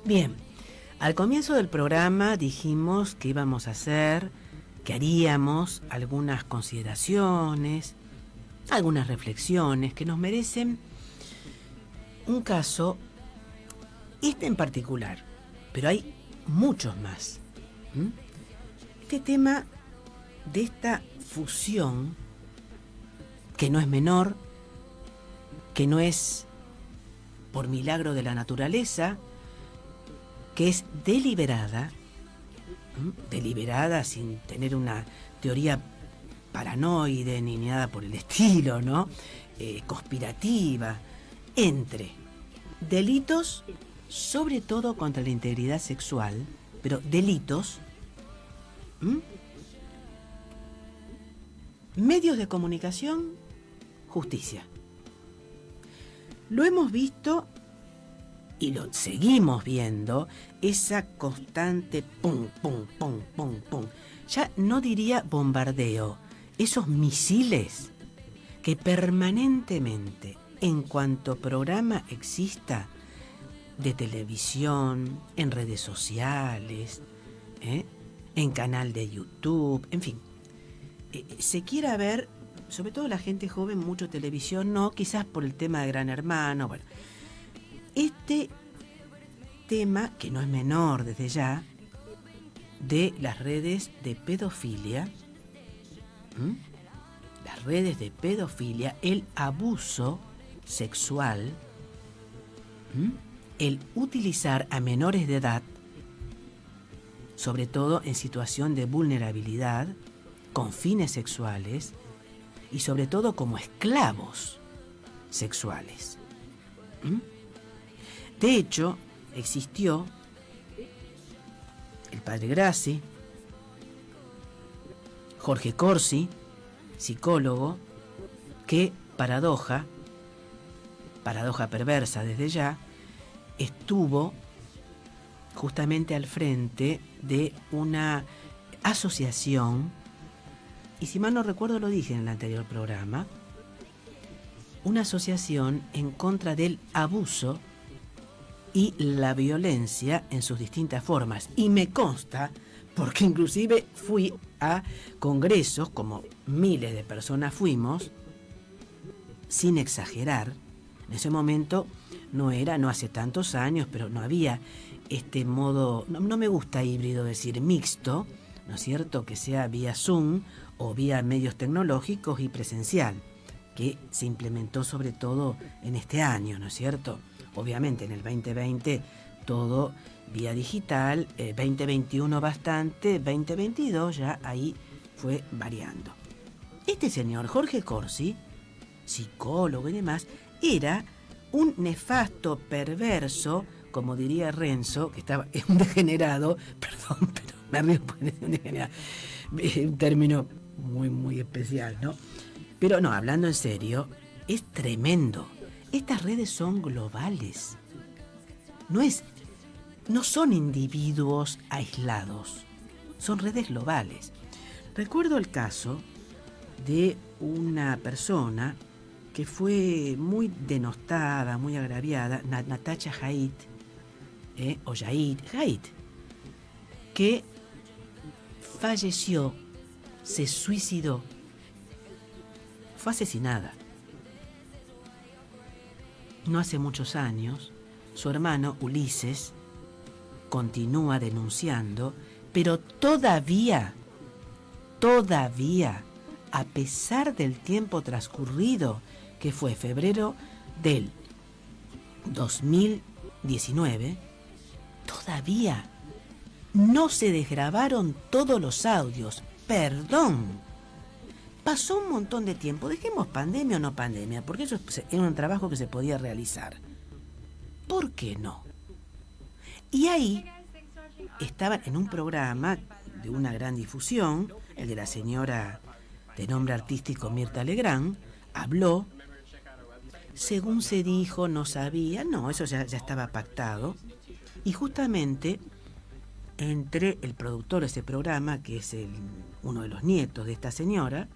Bien, al comienzo del programa dijimos que íbamos a hacer, que haríamos algunas consideraciones, algunas reflexiones que nos merecen un caso, este en particular, pero hay muchos más. Este tema de esta fusión, que no es menor, que no es por milagro de la naturaleza, que es deliberada, deliberada sin tener una teoría paranoide ni nada por el estilo, ¿no? Conspirativa, entre delitos, sobre todo contra la integridad sexual, pero delitos, medios de comunicación, justicia. Lo hemos visto y lo seguimos viendo, esa constante pum, pum, pum, pum, pum. Ya no diría bombardeo, esos misiles que permanentemente, en cuanto programa exista, de televisión, en redes sociales, en canal de YouTube, en fin, se quiera ver, sobre todo la gente joven, mucho televisión, no, quizás por el tema de Gran Hermano, bueno. Este tema, que no es menor desde ya, de las redes de pedofilia, las redes de pedofilia, el abuso sexual, el utilizar a menores de edad, sobre todo en situación de vulnerabilidad, con fines sexuales y sobre todo como esclavos sexuales. De hecho, existió el padre Grassi, Jorge Corsi, psicólogo, que paradoja perversa desde ya, estuvo justamente al frente de una asociación, y si mal no recuerdo lo dije en el anterior programa, una asociación en contra del abuso y la violencia en sus distintas formas. Y me consta, porque inclusive fui a congresos, como miles de personas fuimos, sin exagerar. En ese momento no hace tantos años, pero no había este modo, no me gusta híbrido decir mixto, ¿no es cierto?, que sea vía Zoom o vía medios tecnológicos y presencial, que se implementó sobre todo en este año, ¿no es cierto? Obviamente en el 2020 todo vía digital, 2021 bastante, 2022 ya ahí fue variando. Este señor Jorge Corsi, psicólogo y demás, era un nefasto perverso, como diría Renzo, que estaba un degenerado, perdón, pero me río porque es un degenerado, un término muy, muy especial, ¿no? Pero no, hablando en serio, es tremendo. Estas redes son globales. No son individuos aislados, son redes globales. Recuerdo el caso de una persona que fue muy denostada, muy agraviada, Natacha Haidt, o Haidt, que falleció, se suicidó, fue asesinada. No hace muchos años, su hermano Ulises continúa denunciando, pero todavía, a pesar del tiempo transcurrido, que fue febrero del 2019, todavía no se desgrabaron todos los audios. Perdón. Pasó un montón de tiempo, dejemos pandemia o no pandemia, porque eso era un trabajo que se podía realizar. ¿Por qué no? Y ahí estaban en un programa de una gran difusión, el de la señora de nombre artístico Mirta Legrand, habló, según se dijo, no sabía, no, eso ya estaba pactado, y justamente entre el productor de ese programa, que es uno de los nietos de esta señora,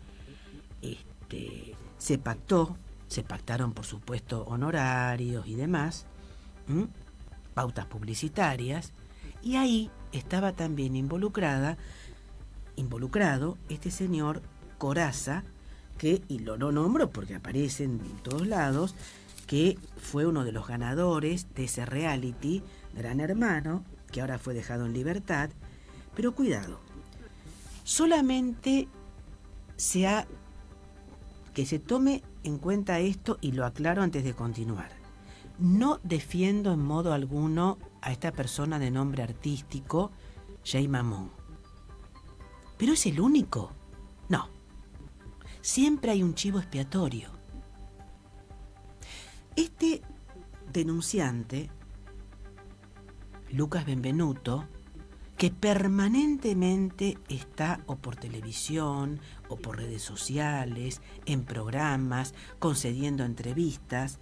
se pactaron por supuesto honorarios y demás, pautas publicitarias, y ahí estaba también involucrado este señor Corazza, que, y lo nombro porque aparece en todos lados, que fue uno de los ganadores de ese reality Gran Hermano, que ahora fue dejado en libertad. Pero cuidado, solamente que se tome en cuenta esto, y lo aclaro antes de continuar. No defiendo en modo alguno a esta persona de nombre artístico, Jay Mamón. ¿Pero es el único? No. Siempre hay un chivo expiatorio. Este denunciante, Lucas Benvenuto, que permanentemente está o por televisión o por redes sociales, en programas, concediendo entrevistas.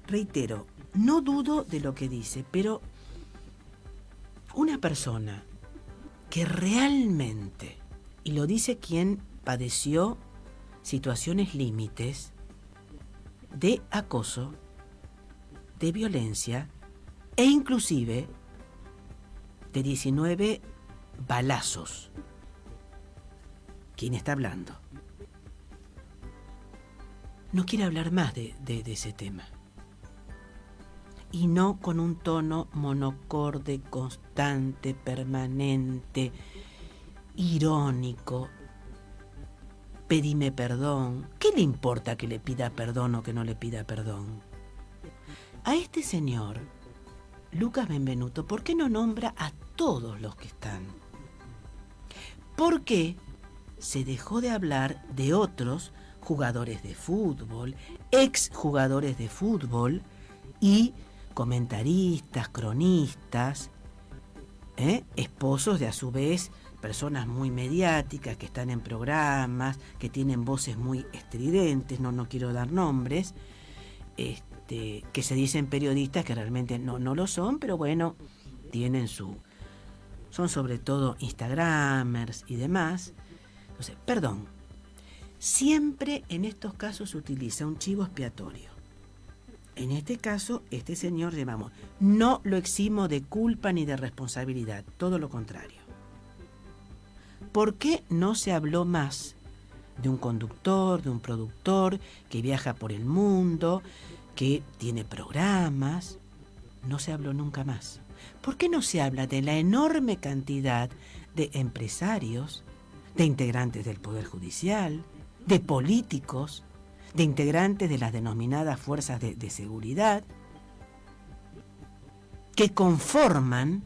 Reitero, no dudo de lo que dice, pero una persona que realmente, y lo dice quien padeció situaciones límites de acoso, de violencia e inclusive de 19 balazos. ¿Quién está hablando? No quiere hablar más de ese tema. Y no con un tono monocorde, constante, permanente, irónico. Pedime perdón. ¿Qué le importa que le pida perdón o que no le pida perdón? A este señor, Lucas Benvenuto, ¿por qué no nombra a todos los que están? ¿Por qué se dejó de hablar de otros jugadores de fútbol, exjugadores de fútbol y comentaristas, cronistas, esposos de a su vez personas muy mediáticas que están en programas, que tienen voces muy estridentes, no quiero dar nombres, que se dicen periodistas que realmente no lo son, pero bueno, son sobre todo instagramers y demás. Entonces, perdón, siempre en estos casos se utiliza un chivo expiatorio. En este caso, este señor, no lo eximo de culpa ni de responsabilidad, todo lo contrario. ¿Por qué no se habló más de un conductor, de un productor que viaja por el mundo, que tiene programas? No se habló nunca más. ¿Por qué no se habla de la enorme cantidad de empresarios, de integrantes del Poder Judicial, de políticos, de integrantes de las denominadas fuerzas de seguridad, que conforman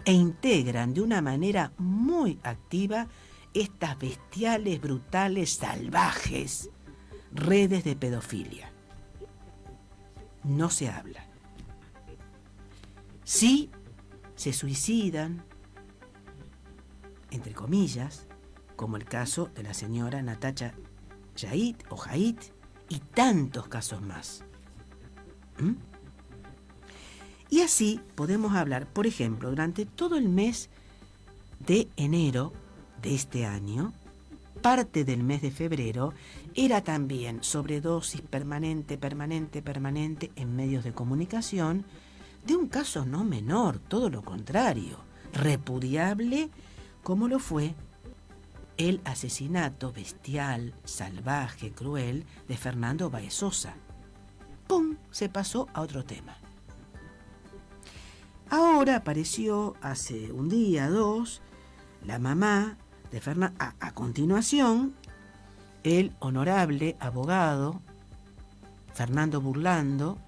e integran de una manera muy activa estas bestiales, brutales, salvajes redes de pedofilia? No se habla. Sí se suicidan, entre comillas, como el caso de la señora Natacha Yait o Jait y tantos casos más. Y así podemos hablar, por ejemplo, durante todo el mes de enero de este año, parte del mes de febrero, era también sobredosis permanente en medios de comunicación, de un caso no menor, todo lo contrario, repudiable, como lo fue el asesinato bestial, salvaje, cruel de Fernando Baez Sosa. ¡Pum! Se pasó a otro tema. Ahora apareció hace un día, dos, la mamá de Fernando. A continuación, el honorable abogado Fernando Burlando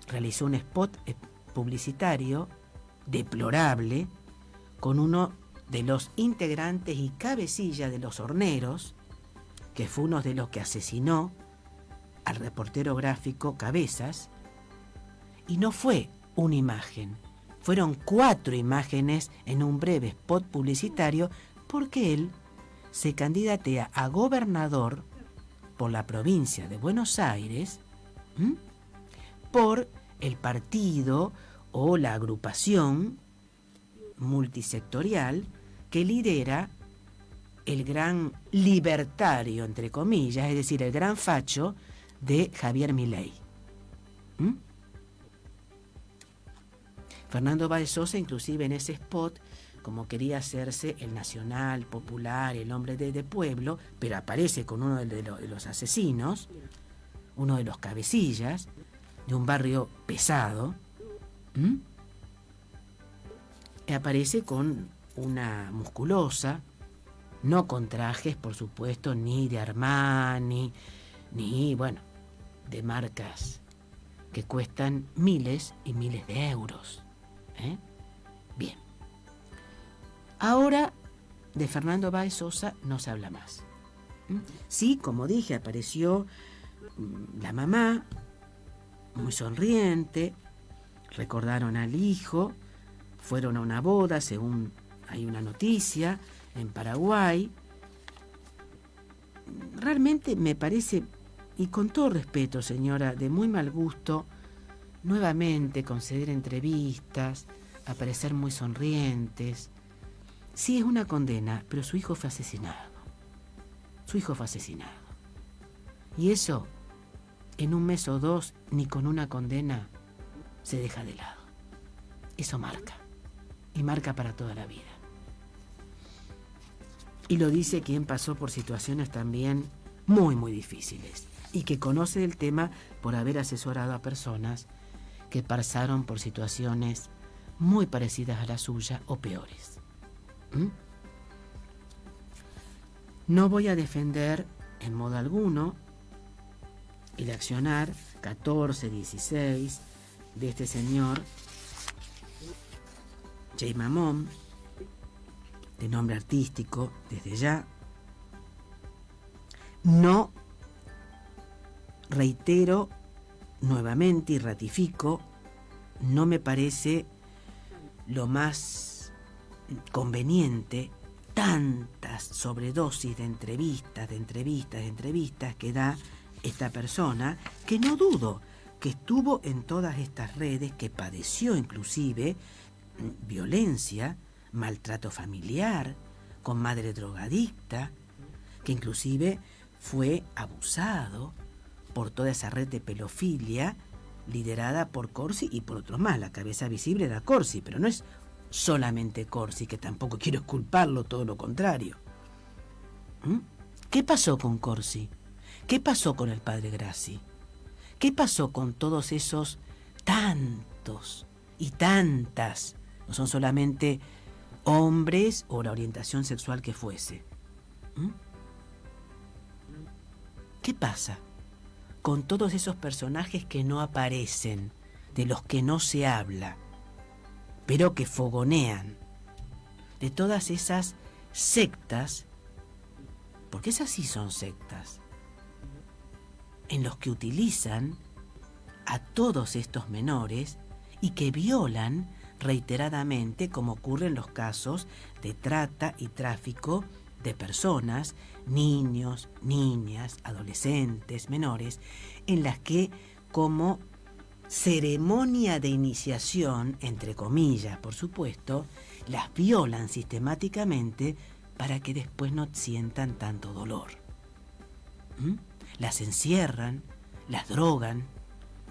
realizó un spot publicitario deplorable con uno de los integrantes y cabecilla de Los Horneros, que fue uno de los que asesinó al reportero gráfico Cabezas, y no fue una imagen, fueron 4 imágenes en un breve spot publicitario, porque él se candidatea a gobernador por la provincia de Buenos Aires, por el partido o la agrupación multisectorial que lidera el gran libertario, entre comillas, es decir, el gran facho de Javier Milei. Fernando Báez Sosa, inclusive en ese spot, como quería hacerse el nacional, popular, el hombre de pueblo, pero aparece con uno de los asesinos, uno de los cabecillas, de un barrio pesado, y aparece con una musculosa, no con trajes, por supuesto, ni de Armani, ni, bueno, de marcas que cuestan miles y miles de euros. Bien. Ahora de Fernando Báez Sosa no se habla más. Sí, como dije, apareció la mamá, muy sonriente, recordaron al hijo, fueron a una boda, según hay una noticia, en Paraguay. Realmente me parece, y con todo respeto, señora, de muy mal gusto, nuevamente conceder entrevistas, aparecer muy sonrientes. Sí, es una condena, pero su hijo fue asesinado. Su hijo fue asesinado. Y eso, en un mes o dos, ni con una condena, se deja de lado. Eso marca. Y marca para toda la vida. Y lo dice quien pasó por situaciones también muy, muy difíciles. Y que conoce el tema por haber asesorado a personas que pasaron por situaciones muy parecidas a la suya o peores. No voy a defender en modo alguno el accionar 14, 16 de este señor Jay Mamón, de nombre artístico desde ya. No, reitero nuevamente y ratifico, no me parece lo más conveniente tantas sobredosis de entrevistas que da esta persona, que no dudo que estuvo en todas estas redes, que padeció inclusive violencia, maltrato familiar, con madre drogadicta, que inclusive fue abusado por toda esa red de pedofilia liderada por Corsi y por otros más. La cabeza visible era Corsi, pero no es solamente Corsi, que tampoco quiero culparlo, todo lo contrario. ¿Qué pasó con Corsi? ¿Qué pasó con el padre Grassi? ¿Qué pasó con todos esos tantos y tantas? No son solamente hombres o la orientación sexual que fuese. ¿Qué pasa con todos esos personajes que no aparecen, de los que no se habla, pero que fogonean? De todas esas sectas, porque esas sí son sectas, en los que utilizan a todos estos menores y que violan reiteradamente, como ocurre en los casos de trata y tráfico de personas, niños, niñas, adolescentes, menores, en las que como ceremonia de iniciación, entre comillas, por supuesto, las violan sistemáticamente para que después no sientan tanto dolor. Las encierran, las drogan.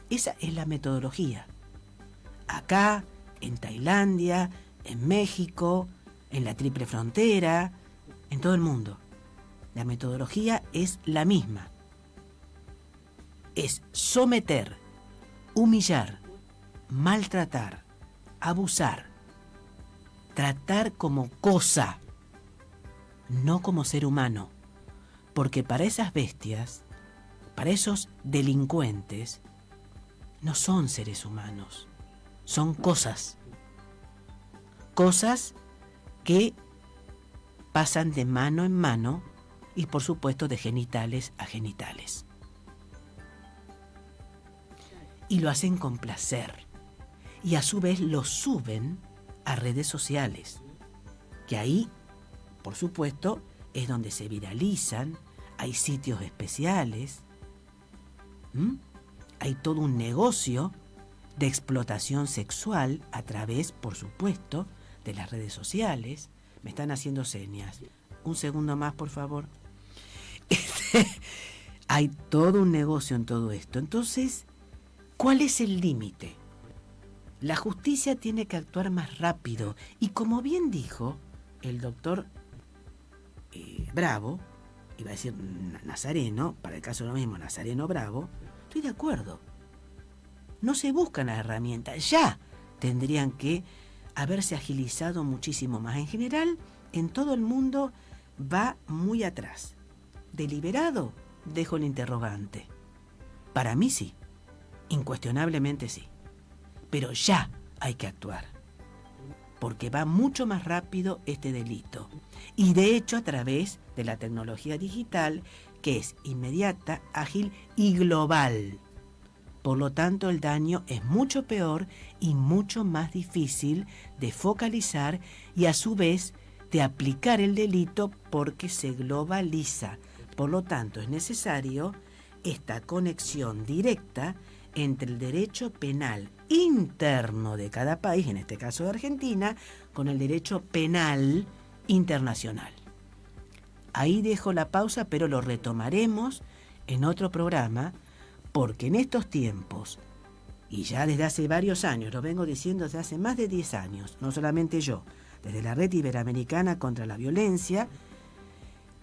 Esa es la metodología. Acá, en Tailandia, en México, en la Triple Frontera, en todo el mundo. La metodología es la misma. Es someter, humillar, maltratar, abusar, tratar como cosa, no como ser humano. Porque para esas bestias, para esos delincuentes, no son seres humanos, son cosas. Cosas que pasan de mano en mano y por supuesto de genitales a genitales. Y lo hacen con placer. Y a su vez lo suben a redes sociales, que ahí, por supuesto, es donde se viralizan, hay sitios especiales, hay todo un negocio de explotación sexual a través, por supuesto, de las redes sociales. Me están haciendo señas. Un segundo más, por favor. Hay todo un negocio en todo esto. Entonces, ¿cuál es el límite? La justicia tiene que actuar más rápido. Y como bien dijo el doctor Bravo, iba a decir Nazareno, para el caso de lo mismo, Nazareno Bravo, estoy de acuerdo. No se buscan las herramientas, ya tendrían que haberse agilizado muchísimo más. En general, en todo el mundo va muy atrás. ¿Deliberado? Dejo el interrogante. Para mí sí, incuestionablemente sí. Pero ya hay que actuar, porque va mucho más rápido este delito. Y de hecho a través de la tecnología digital, que es inmediata, ágil y global. Por lo tanto, el daño es mucho peor y mucho más difícil de focalizar y a su vez de aplicar el delito porque se globaliza. Por lo tanto, es necesario esta conexión directa entre el derecho penal interno de cada país, en este caso de Argentina, con el derecho penal internacional. Ahí dejo la pausa, pero lo retomaremos en otro programa, porque en estos tiempos, y ya desde hace varios años, lo vengo diciendo desde hace más de 10 años, no solamente yo, desde la Red Iberoamericana contra la Violencia,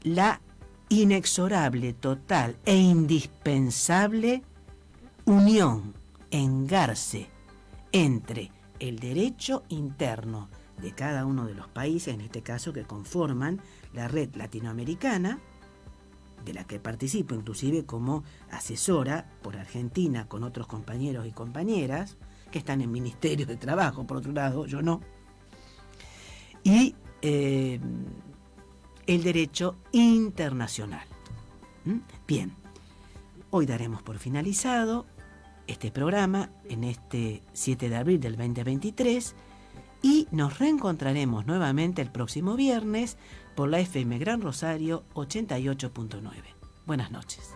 la inexorable, total e indispensable unión, engarce entre el derecho interno de cada uno de los países, en este caso que conforman la red latinoamericana, de la que participo inclusive como asesora por Argentina con otros compañeros y compañeras que están en Ministerio de Trabajo, por otro lado, yo no, y el derecho internacional. Bien, hoy daremos por finalizado este programa en este 7 de abril del 2023 y nos reencontraremos nuevamente el próximo viernes por la FM Gran Rosario 88.9. Buenas noches.